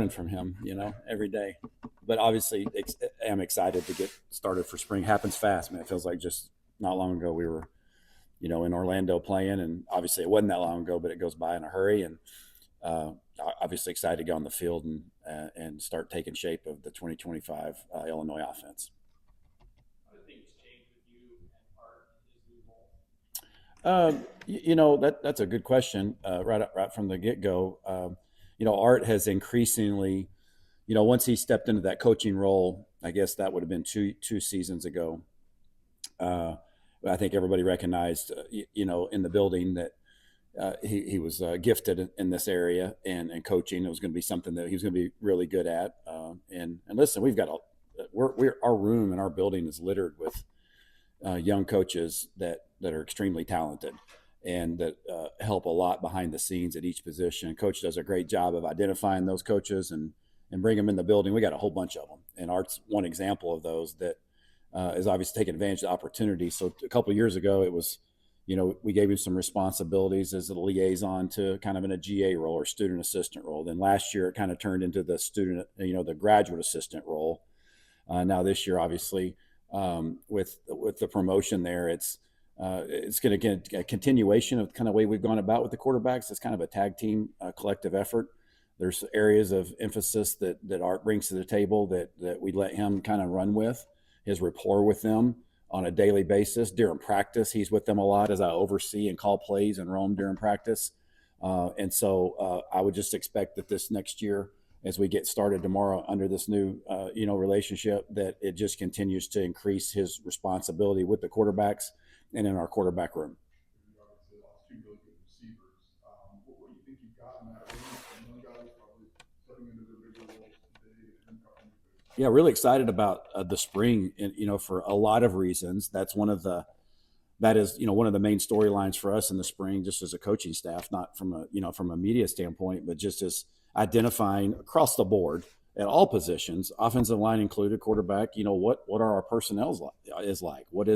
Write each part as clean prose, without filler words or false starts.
learning from him, every day. But obviously, I'm excited to get started for spring. Happens fast, man. It feels like just not long ago we were, in Orlando playing, and obviously it wasn't that long ago, but it goes by in a hurry. And uh, obviously excited to get on the field and start taking shape of the 2025 Illinois offense. How do things change with you and Art in his new role? That's a good question. Right from the get go, Art has increasingly, once he stepped into that coaching role, I guess that would have been two seasons ago. Uh, I think everybody recognized, in the building that he was gifted in this area and coaching. It was going to be something that he was going to be really good at. And listen, we're our room and our building is littered with young coaches that are extremely talented and that help a lot behind the scenes at each position. Coach does a great job of identifying those coaches and bring them in the building. We got a whole bunch of them, and Art's one example of those that is obviously taking advantage of the opportunity. So a couple of years ago, it was, we gave him some responsibilities as a liaison to kind of in a GA role or student assistant role. Then last year, it kind of turned into the the graduate assistant role. Now this year, obviously, with the promotion there, it's going to get a continuation of kind of way we've gone about with the quarterbacks. It's kind of a tag team collective effort. There's areas of emphasis that Art brings to the table that we let him kind of run with. His rapport with them on a daily basis during practice. He's with them a lot as I oversee and call plays and roam during practice. And so I would just expect that this next year, as we get started tomorrow under this new, relationship, that it just continues to increase his responsibility with the quarterbacks and in our quarterback room. You obviously lost two really good receivers. What do you think you've got in that room? Some young guys probably stepping into their bigger roles today and coming into it. Yeah, really excited about the spring, and for a lot of reasons. That is one of the main storylines for us in the spring, just as a coaching staff, not from a media standpoint, but just as identifying across the board at all positions, offensive line included, quarterback. What are our personnel like? What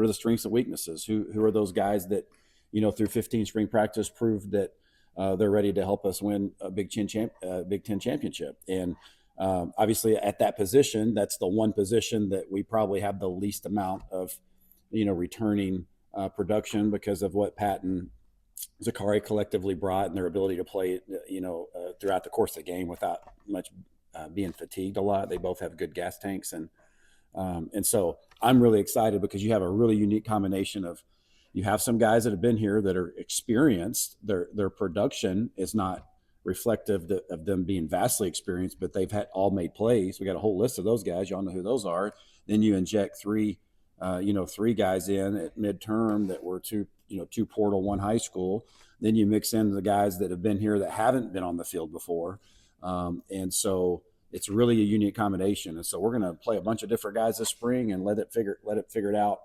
are the strengths and weaknesses? Who are those guys that through 15 spring practice proved that they're ready to help us win a Big Ten championship? And obviously, at that position, that's the one position that we probably have the least amount of returning production because of what Pat and Zakari collectively brought and their ability to play throughout the course of the game without much being fatigued a lot. They both have good gas tanks, and so I'm really excited because you have a really unique combination of, you have some guys that have been here that are experienced. Their production is not reflective of them being vastly experienced, but they've all made plays. We got a whole list of those guys. Y'all know who those are. Then you inject three guys in at midterm that were two portal, one high school. Then you mix in the guys that have been here that haven't been on the field before. And so it's really a unique combination. And so we're going to play a bunch of different guys this spring and let it figure it out,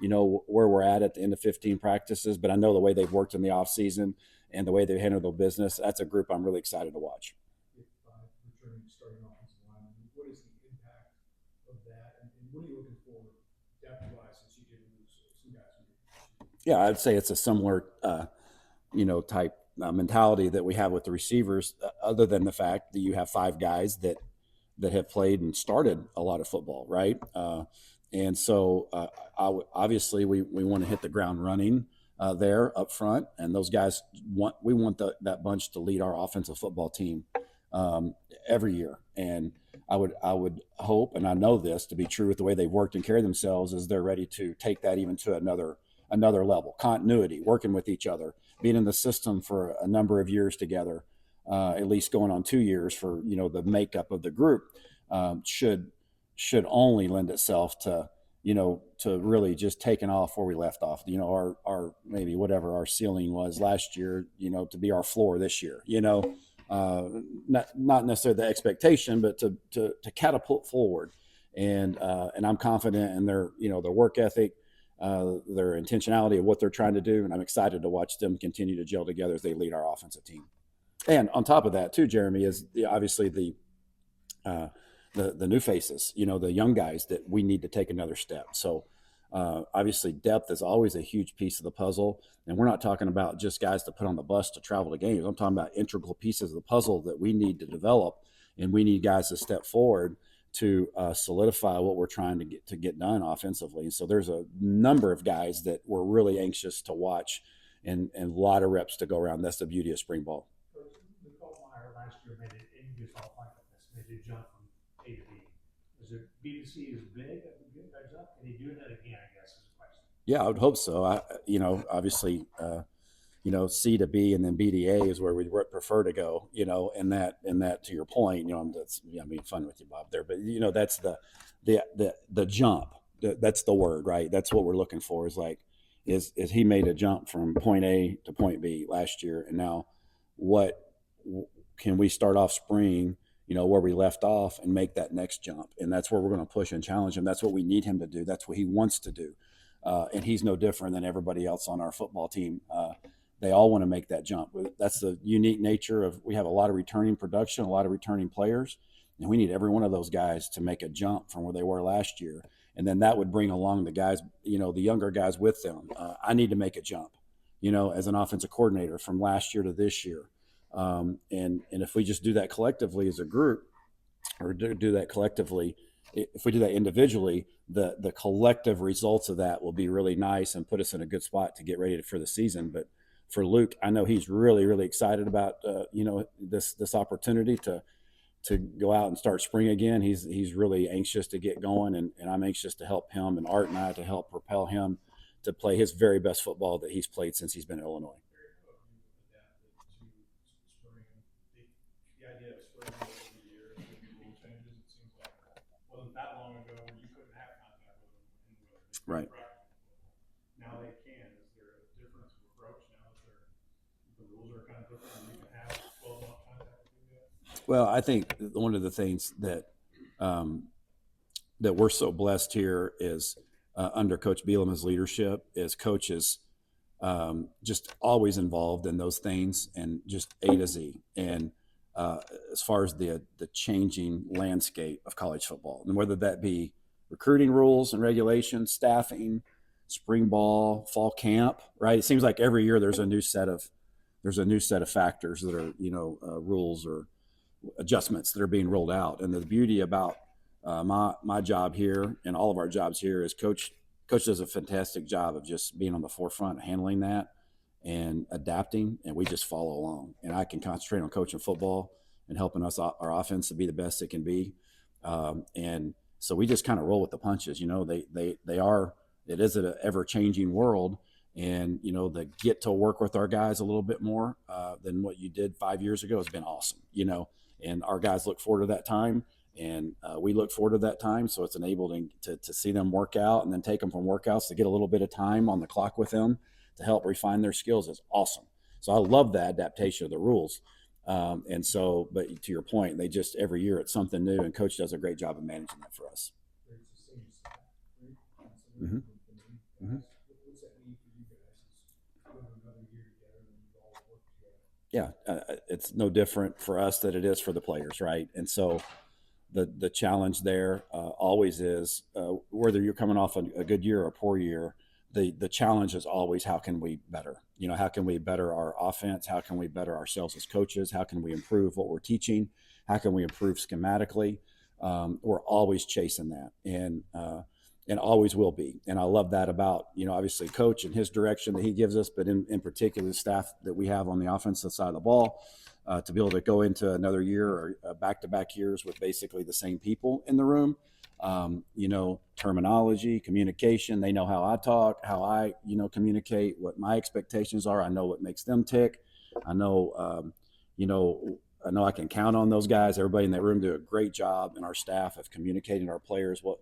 where we're at the end of 15 practices. But I know the way they've worked in the off season and the way they handle their business, that's a group I'm really excited to watch. If returning starting offensive line, what is the impact of that, and what are you looking for depth-wise since you did lose some guys? Yeah, I'd say it's a similar, type mentality that we have with the receivers, other than the fact that you have five guys that have played and started a lot of football, right? And so obviously we want to hit the ground running there up front, and those guys we want that bunch to lead our offensive football team every year. And I would hope, and I know this to be true with the way they've worked and carried themselves, is they're ready to take that even to another level. Continuity, working with each other, being in the system for a number of years together, at least going on 2 years for the makeup of the group, should only lend itself to really just taking off where we left off. Our maybe whatever our ceiling was last year, to be our floor this year. Not necessarily the expectation, but to catapult forward. And I'm confident in their work ethic, their intentionality of what they're trying to do, and I'm excited to watch them continue to gel together as they lead our offensive team. And on top of that, too, Jeremy, is obviously the new faces, the young guys that we need to take another step. So Obviously, depth is always a huge piece of the puzzle. And we're not talking about just guys to put on the bus to travel to games. I'm talking about integral pieces of the puzzle that we need to develop, and we need guys to step forward to solidify what we're trying to get done offensively. And so there's a number of guys that we're really anxious to watch, and a lot of reps to go around. That's the beauty of spring ball. Coach Luke Altmyer last year made it, and you just all like this, made a jump from A to B. Is it B to C is big? A jump? Can he do that again? I guess is the question. Yeah, I would hope so. Obviously, C to B and then B to A is where we prefer to go. And that to your point, that's I'm being fun with you, Bob, there, but that's the jump. That's the word, right? That's what we're looking for. Is he made a jump from point A to point B last year, and now what can we start off spring? Where we left off and make that next jump. And that's where we're going to push and challenge him. That's what we need him to do. That's what he wants to do. And he's no different than everybody else on our football team. They all want to make that jump. That's the unique nature of, we have a lot of returning production, a lot of returning players, and we need every one of those guys to make a jump from where they were last year. And then that would bring along the guys, the younger guys with them. I need to make a jump, as an offensive coordinator from last year to this year. And if we just do that collectively as a group, or do that collectively, if we do that individually, the collective results of that will be really nice and put us in a good spot to get ready for the season. But for Luke, I know he's really, really excited about this opportunity to go out and start spring again. He's really anxious to get going, and I'm anxious to help him, and Art and I to help propel him to play his very best football that he's played since he's been at Illinois. The idea of spring ball every year and the rule changes, it seems like wasn't that long ago where you couldn't have contact with them. Right. Now they can. Is there a difference of approach now that the rules are kind of different and you can have 12-month contact with you guys? Well, I think one of the things that we're so blessed here is under Coach Bielema's leadership, is coaches just always involved in those things, and just A to Z. And as far as the changing landscape of college football, and whether that be recruiting rules and regulations, staffing, spring ball, fall camp, right? It seems like every year there's a new set of factors that are rules or adjustments that are being rolled out. And the beauty about my job here and all of our jobs here is coach does a fantastic job of just being on the forefront, handling that and adapting, and we just follow along. And I can concentrate on coaching football and helping our offense to be the best it can be. And so we just kind of roll with the punches. It is an ever changing world, and the get to work with our guys a little bit more than what you did 5 years ago has been awesome. And our guys look forward to that time, and we look forward to that time. So it's enabling to see them work out, and then take them from workouts to get a little bit of time on the clock with them to help refine their skills is awesome. So I love the adaptation of the rules. And so, but to your point, they just, every year it's something new, and coach does a great job of managing that for us. Mm-hmm. Mm-hmm. What's that mean for you guys? Another year together and you all work together. Yeah, it's no different for us than it is for the players, right? And so the challenge there always is, whether you're coming off a good year or a poor year, the challenge is always, how can we better? How can we better our offense? How can we better ourselves as coaches? How can we improve what we're teaching? How can we improve schematically? We're always chasing that, and always will be. And I love that about, obviously coach and his direction that he gives us, but in particular the staff that we have on the offensive side of the ball, to be able to go into another year or back-to-back years with basically the same people in the room. Terminology, communication. They know how I talk, how I, communicate, what my expectations are. I know what makes them tick. I know I can count on those guys. Everybody in that room do a great job, and our staff of communicating to our players what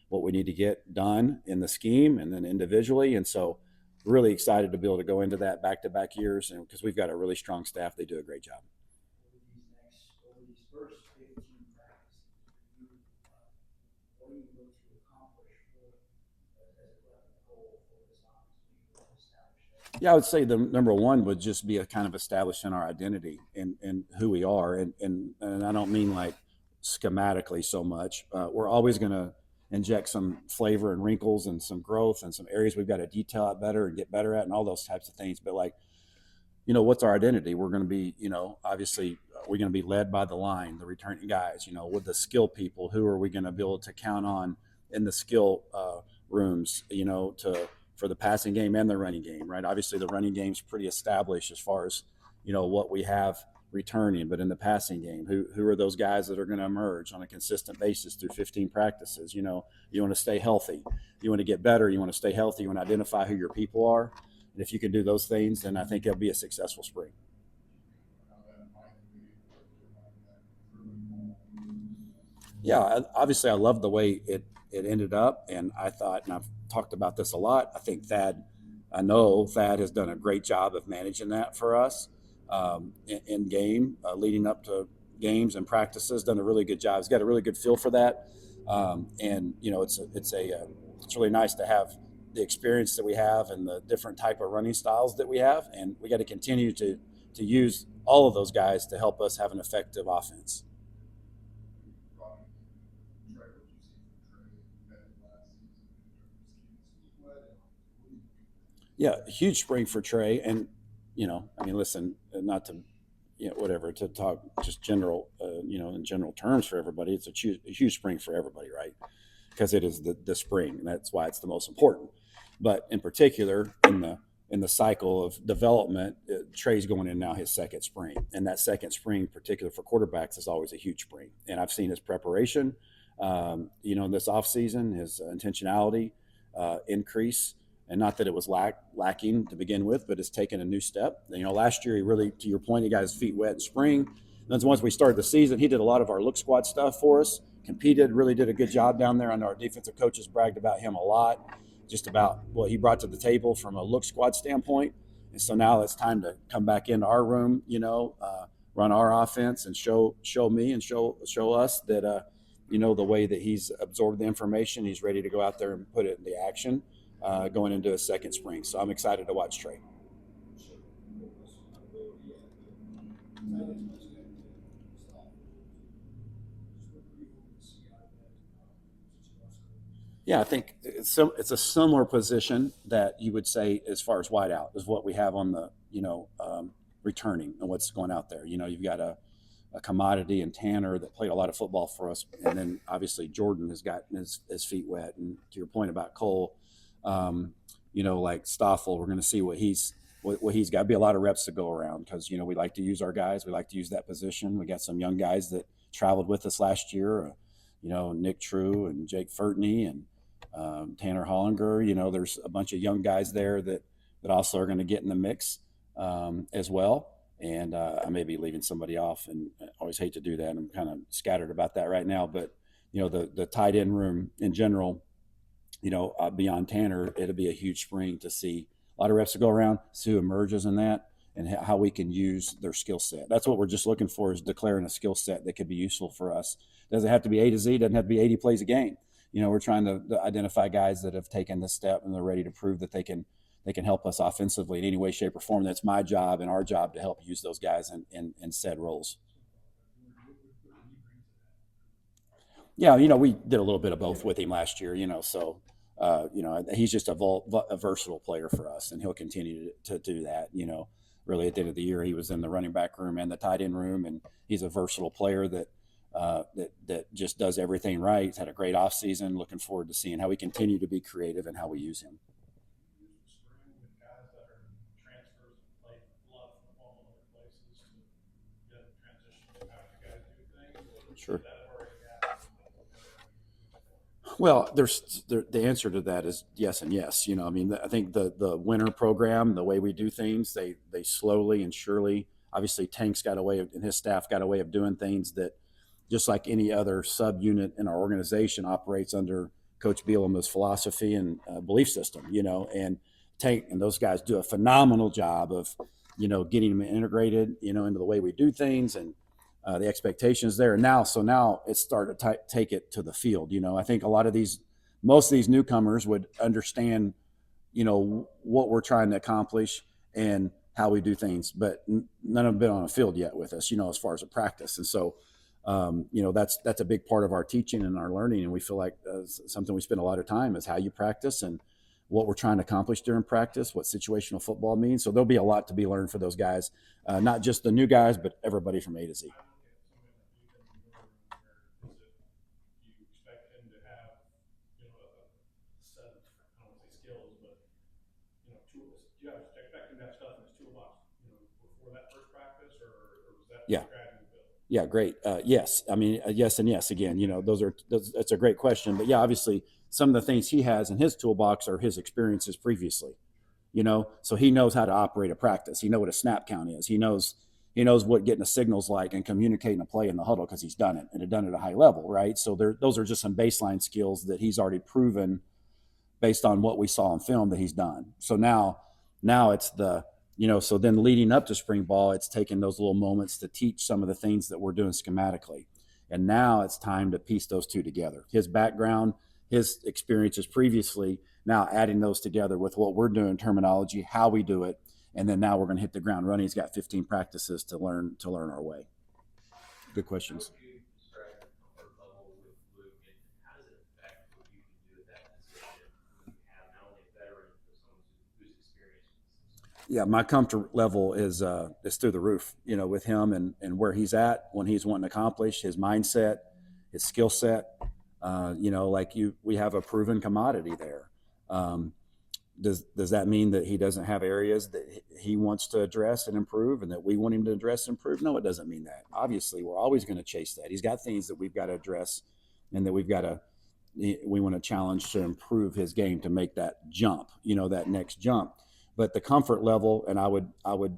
we need to get done in the scheme and then individually. And so really excited to be able to go into that back-to-back years, and because we've got a really strong staff. They do a great job. Over these first 15 practices, what do you look to accomplish as a goal for this offense? Yeah, I would say the number one would just be a kind of establishing our identity and who we are. And I don't mean like schematically so much. We're always going to inject some flavor and wrinkles and some growth and some areas we've got to detail out better and get better at and all those types of things. But like, what's our identity? We're going to be, obviously we're going to be led by the line, the returning guys, with the skill people. Who are we going to be able to count on in the skill rooms, for the passing game and the running game, right? Obviously the running game's pretty established as far as, what we have returning, but in the passing game, who are those guys that are going to emerge on a consistent basis through 15 practices? You want to stay healthy, you want to get better, you want to stay healthy, you want to identify who your people are. And if you can do those things, then I think it'll be a successful spring. Yeah, obviously I love the way it ended up. And I thought, and I've talked about this a lot, I know Thad has done a great job of managing that for us in game, leading up to games and practices, done a really good job. He's got a really good feel for that. And, it's really nice to have the experience that we have and the different type of running styles that we have. And we got to continue to use all of those guys to help us have an effective offense. Yeah, huge spring for Trey. And, listen, not to, whatever, to talk just general, in general terms for everybody, it's a huge spring for everybody, right? Because it is the spring, and that's why it's the most important. But in particular, in the cycle of development, Trey's going in now his second spring, and that second spring, in particular for quarterbacks, is always a huge spring. And I've seen his preparation, in this offseason, his intentionality increase. And not that it was lacking to begin with, but it's taken a new step. Last year he really, to your point, he got his feet wet in spring. Then once we started the season, he did a lot of our look squad stuff for us, competed, really did a good job down there. I know our defensive coaches bragged about him a lot, just about what he brought to the table from a look squad standpoint. And so now it's time to come back into our room, run our offense and show me and show us that, the way that he's absorbed the information, he's ready to go out there and put it into action. Going into a second spring. So I'm excited to watch Trey. Yeah, I think it's a similar position that you would say as far as wideout is what we have on the, returning and what's going out there. You've got a commodity and Tanner that played a lot of football for us. And then obviously Jordan has gotten his feet wet. And to your point about Cole, like Stoffel, we're going to see what he's got. Be a lot of reps to go around because, we like to use our guys. We like to use that position. We got some young guys that traveled with us last year, Nick True and Jake Furtney and Tanner Hollinger. There's a bunch of young guys there that also are going to get in the mix as well. And I may be leaving somebody off, and I always hate to do that. I'm kind of scattered about that right now. But, the tight end room in general, beyond Tanner, it'll be a huge spring to see a lot of reps to go around, see who emerges in that, and how we can use their skill set. That's what we're just looking for, is declaring a skill set that could be useful for us. Doesn't have to be A to Z, doesn't have to be 80 plays a game. We're trying to identify guys that have taken this step and they're ready to prove that they can help us offensively in any way, shape, or form. That's my job and our job to help use those guys in said roles. Yeah, we did a little bit of both with him last year, so he's just a versatile player for us, and he'll continue to do that. Really at the end of the year, he was in the running back room and the tight end room, and he's a versatile player that just does everything right. He's had a great offseason. Looking forward to seeing how we continue to be creative and how we use him. Sure. Well, the answer to that is yes and yes. I think the winter program, the way we do things, they slowly and surely. Obviously, Tank's got a way of, and his staff got a way of doing things that, just like any other subunit in our organization, operates under Coach Bielema's philosophy and belief system. And Tank and those guys do a phenomenal job of, getting them integrated, into the way we do things and. The expectations there now. So now it's started to take it to the field. I think most of these newcomers would understand, what we're trying to accomplish and how we do things, but none of them been on a field yet with us, as far as a practice. And so That's a big part of our teaching and our learning, and we feel like something we spend a lot of time is how you practice and what we're trying to accomplish during practice, what situational football means. So there'll be a lot to be learned for those guys, not just the new guys, but everybody from A to Z. I look at somebody like Ethan in your room where do you expect him to have, a set of, I don't want to say skills, but, do you expect him to have stuff in his toolbox, before that first practice, or was that Yeah. gradually built? Yeah, great. Yes. I mean, yes and yes. Again, that's a great question. But yeah, obviously, some of the things he has in his toolbox are his experiences previously. So he knows how to operate a practice. He knows what a snap count is. He knows what getting the signals like and communicating a play in the huddle because he's done it and had done it at a high level, right? So those are just some baseline skills that he's already proven based on what we saw on film that he's done. So now it's so then leading up to spring ball, it's taking those little moments to teach some of the things that we're doing schematically. And now it's time to piece those two together. His background, his experiences previously, now adding those together with what we're doing, terminology, how we do it. And then now we're going to hit the ground running. He's got 15 practices to learn our way. Good questions. How would you describe the comfort level with Luke, and how does it affect what you can do at that position when you have not only a veteran, but someone who's experienced with the system? Yeah, my comfort level is through the roof, with him and where he's at, when he's wanting to accomplish, his mindset, his skill set. We have a proven commodity there. Does that mean that he doesn't have areas that he wants to address and improve and that we want him to address and improve? No, it doesn't mean that. Obviously, we're always going to chase that. He's got things that we've got to address and that we want to challenge to improve his game to make that jump, that next jump. But the comfort level, and I would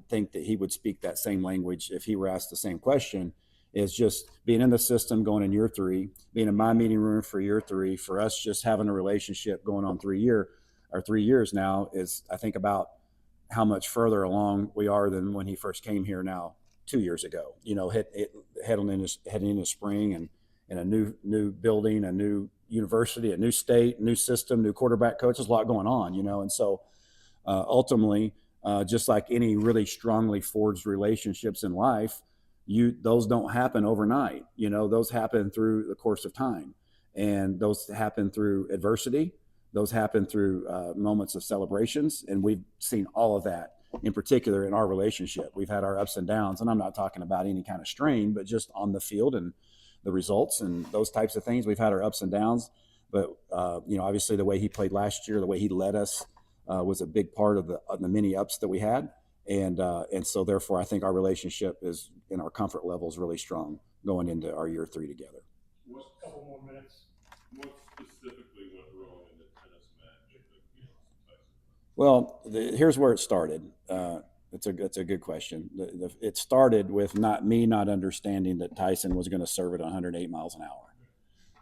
think that he would speak that same language if he were asked the same question, is just being in the system going in year 3, being in my meeting room for year 3, for us just having a relationship going on 3 years now is, I think about how much further along we are than when he first came here now 2 years ago. Heading into spring and in a new building, a new university, a new state, new system, new quarterback coach. There's a lot going on, and so ultimately, just like any really strongly forged relationships in life, those don't happen overnight. Those happen through the course of time, and those happen through adversity. Those happen through moments of celebrations, and we've seen all of that in particular in our relationship. We've had our ups and downs, and I'm not talking about any kind of strain, but just on the field and the results and those types of things. We've had our ups and downs, but obviously the way he played last year, the way he led us was a big part of the many ups that we had, and so therefore I think our relationship is and our comfort level is really strong going into our year 3 together. What's a couple more minutes? What specifically went wrong in the tennis match against Tyson? Well, here's where it started. It's a good question. It started with not understanding that Tyson was going to serve at 108 miles an hour.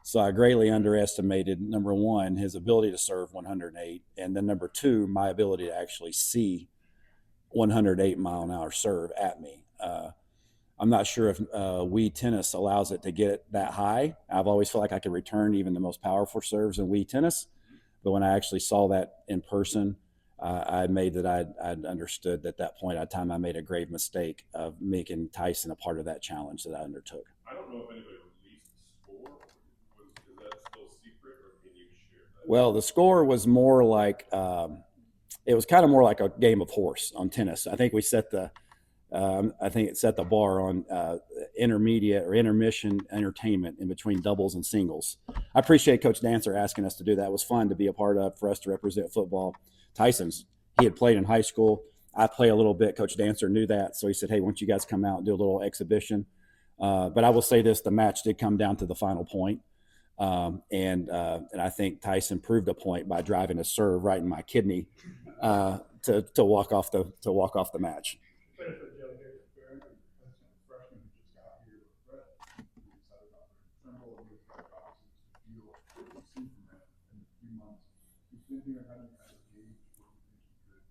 So I greatly underestimated, number one, his ability to serve 108, and then number two, my ability to actually see 108 mile an hour serve at me. I'm not sure if Wii tennis allows it to get that high. I've always felt like I could return even the most powerful serves in Wii tennis, but when I actually saw that in person, I made that I'd understood at that point at time I made a grave mistake of making Tyson a part of that challenge that I undertook. I don't know if anybody released the score. Is that still secret, or can you share that? Well, the score was more like it was kind of more like a game of horse on tennis. I think we set the it set the bar on intermediate or intermission entertainment in between doubles and singles. I appreciate Coach Dancer asking us to do that. It was fun to be a part of, for us to represent football. He had played in high school. I play a little bit. Coach Dancer knew that. So he said, hey, why don't you guys come out and do a little exhibition? But I will say this, the match did come down to the final point. And I think Tyson proved a point by driving a serve right in my kidney to walk off the match. Played for the other day, Barry, as a freshman who just got here with Brett. We decided about Trimble and we've got obviously the deal. What do you see from that in a few months? He's been here, how do you kind of gauge what you think he could,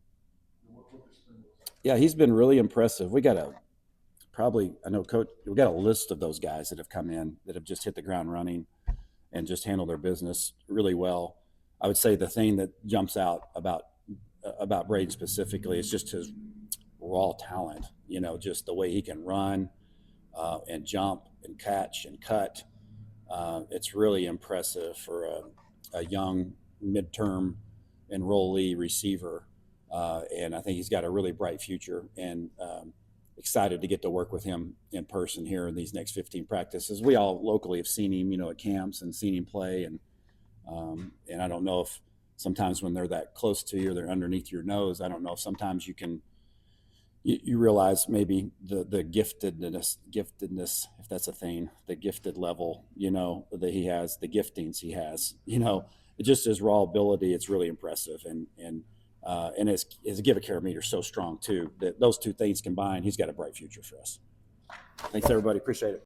what this spring looks like? Yeah, he's been really impressive. We got we got a list of those guys that have come in that have just hit the ground running and just handled their business really well. I would say the thing that jumps out about Braden specifically is just his raw talent, just the way he can run and jump and catch and cut. It's really impressive for a young midterm enrollee receiver. And I think he's got a really bright future, and excited to get to work with him in person here in these next 15 practices. We all locally have seen him, at camps and seen him play. And I don't know if sometimes when they're that close to you or they're underneath your nose, I don't know if sometimes you realize maybe the giftedness, if that's a thing, the gifted level, that he has, the giftings he has, it just his raw ability. It's really impressive. And his give a care meter is so strong too, that those two things combined, he's got a bright future for us. Thanks everybody. Appreciate it.